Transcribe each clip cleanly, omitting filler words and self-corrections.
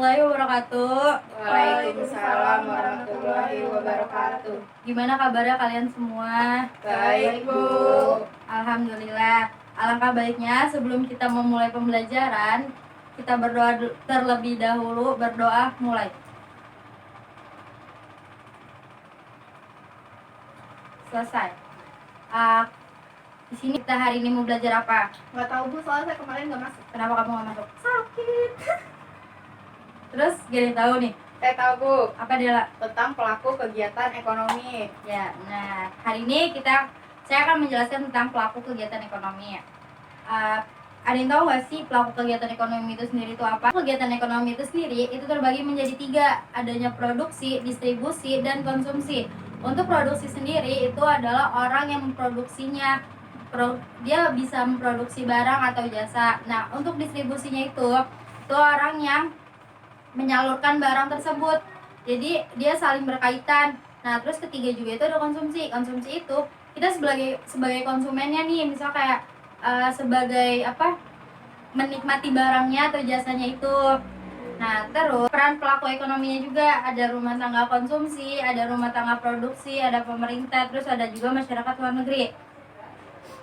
warahmatullahi wabarakatuh. Waalaikumsalam warahmatullahi wabarakatuh. Gimana kabarnya kalian semua? Baik, Bu. Alhamdulillah. Alangkah baiknya sebelum kita memulai pembelajaran, kita berdoa terlebih dahulu. Berdoa, mulai. Selesai. Di sini kita hari ini mau belajar apa? Nggak tahu, Bu, soalnya saya kemarin nggak masuk. Kenapa kamu nggak masuk? Sakit. Terus gak tahu nih. Saya tahu, Bu. Apa dia? Tentang pelaku kegiatan ekonomi. Ya, nah hari ini saya akan menjelaskan tentang pelaku kegiatan ekonomi. Ada yang tahu nggak sih pelaku kegiatan ekonomi itu sendiri itu apa? Kegiatan ekonomi itu sendiri itu terbagi menjadi 3, adanya produksi, distribusi, dan konsumsi. Untuk produksi sendiri itu adalah orang yang memproduksinya, dia bisa memproduksi barang atau jasa. Nah, untuk distribusinya itu orang yang menyalurkan barang tersebut. Jadi dia saling berkaitan. Nah, terus ketiga juga itu ada konsumsi. Konsumsi itu kita sebagai konsumennya nih, misal kayak sebagai menikmati barangnya atau jasanya itu. Nah, terus peran pelaku ekonominya juga ada rumah tangga konsumsi, ada rumah tangga produksi, ada pemerintah, terus ada juga masyarakat luar negeri.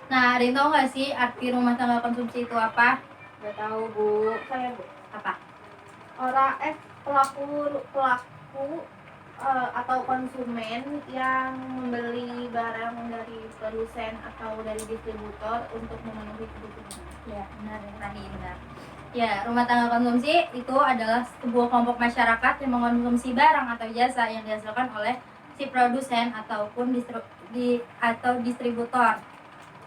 Nah, ada yang tahu nggak sih arti rumah tangga konsumsi itu apa? Nggak tahu, Bu. Saya, Bu. Apa? Pelaku atau konsumen yang membeli barang dari produsen atau dari distributor untuk memenuhi kebutuhan. Ya, benar yang tadi, benar. Ya, rumah tangga konsumsi itu adalah sebuah kelompok masyarakat yang mengkonsumsi barang atau jasa yang dihasilkan oleh si produsen ataupun distributor.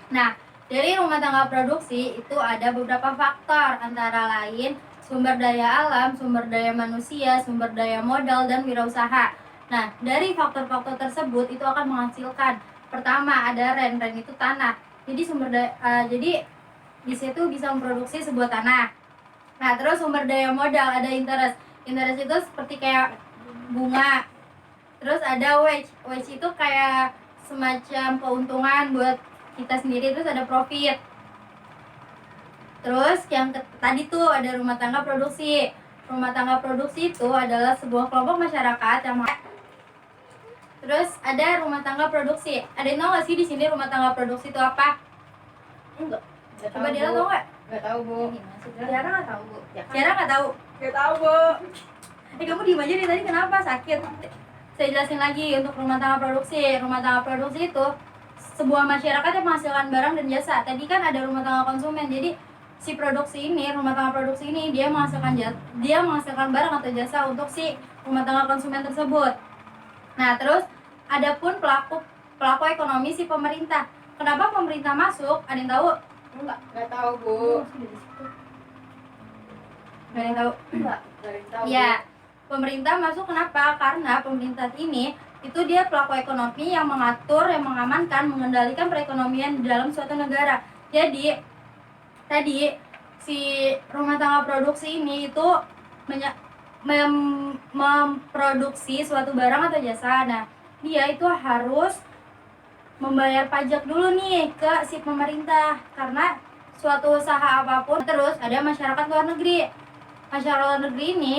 Nah, dari rumah tangga produksi itu ada beberapa faktor, antara lain sumber daya alam, sumber daya manusia, sumber daya modal, dan wirausaha. Nah, dari faktor-faktor tersebut itu akan menghasilkan, pertama ada rent itu tanah. Jadi jadi di situ bisa memproduksi sebuah tanah. Nah, terus sumber daya modal ada interest. Interest itu seperti kayak bunga. Terus ada wage. Wage itu kayak semacam keuntungan buat kita sendiri. Terus ada profit. Terus yang tadi tuh ada rumah tangga produksi. Rumah tangga produksi itu adalah sebuah kelompok masyarakat yang Terus ada rumah tangga produksi. Ada yang tahu nggak sih di sini rumah tangga produksi itu apa? Enggak. Coba dia tahu nggak? Nggak tahu, Bu. Tiara nggak tahu, Bu. Tiara nggak tahu. Nggak tahu, Bu. Kamu diem aja nih, tadi kenapa sakit? Saya jelasin lagi untuk rumah tangga produksi. Rumah tangga produksi itu sebuah masyarakat yang menghasilkan barang dan jasa. Tadi kan ada rumah tangga konsumen. Jadi si produksi ini, rumah tangga produksi ini dia menghasilkan barang atau jasa untuk si rumah tangga konsumen tersebut. Nah, terus adapun pelaku ekonomi si pemerintah. Kenapa pemerintah masuk? Ada yang tahu? Nggak tahu, Bu. Nggak ada yang tahu? Nggak ada yang tahu. Ya, pemerintah masuk kenapa? Karena pemerintah ini itu dia pelaku ekonomi yang mengatur, yang mengamankan, mengendalikan perekonomian di dalam suatu negara. Jadi tadi si rumah tangga produksi ini itu memproduksi suatu barang atau jasa. Nah, dia itu harus membayar pajak dulu nih ke si pemerintah karena suatu usaha apapun. Terus ada masyarakat luar negeri. Masyarakat luar negeri ini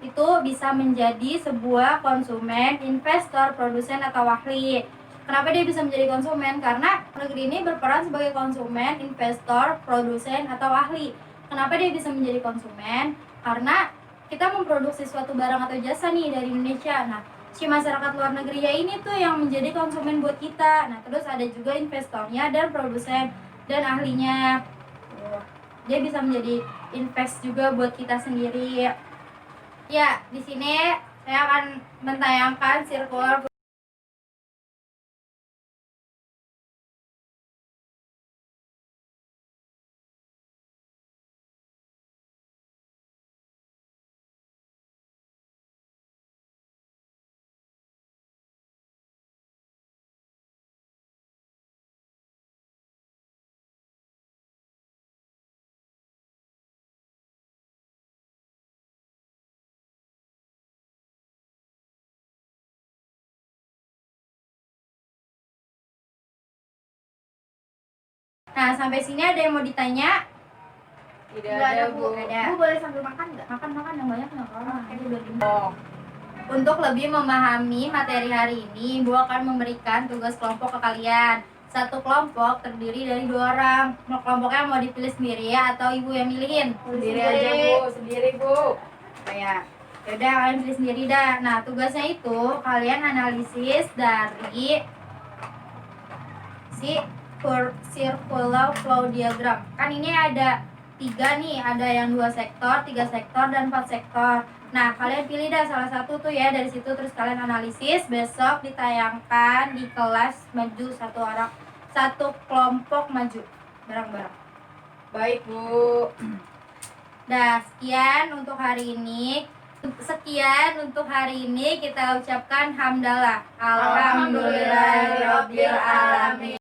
itu bisa menjadi sebuah konsumen, investor, produsen, atau ahli. Kenapa dia bisa menjadi konsumen? Karena negeri ini berperan sebagai konsumen, investor, produsen, atau ahli. Kenapa dia bisa menjadi konsumen? Karena kita memproduksi suatu barang atau jasa nih dari Indonesia. Nah, si masyarakat luar negeri ya ini tuh yang menjadi konsumen buat kita. Nah, terus ada juga investornya dan produsen dan ahlinya. Dia bisa menjadi invest juga buat kita sendiri. Ya, di sini saya akan mentayangkan circular. Nah, sampai sini ada yang mau ditanya? Tidak Nggak ada, Bu. Bu. Ada. Bu boleh sambil makan nggak? Makan yang banyak nggak apa-apa. Oke. Ini udah dimbong. Untuk lebih memahami materi hari ini, Bu akan memberikan tugas kelompok ke kalian. Satu kelompok terdiri dari 2 orang. Kelompoknya mau dipilih sendiri ya atau Ibu yang milihin? Sendiri aja, Bu. Sendiri, Bu. Kayak yaudah kalian pilih sendiri dah. Nah tugasnya itu kalian analisis dari si circular flow diagram. Kan ini ada 3 nih, ada yang 2 sektor, 3 sektor, dan 4 sektor. Nah kalian pilih dah salah satu tuh ya dari situ, terus kalian analisis. Besok ditayangkan di kelas, maju satu kelompok maju bareng-bareng. Baik, Bu. Nah, sekian untuk hari ini kita ucapkan hamdalah. Alhamdulillahirabbil alamin.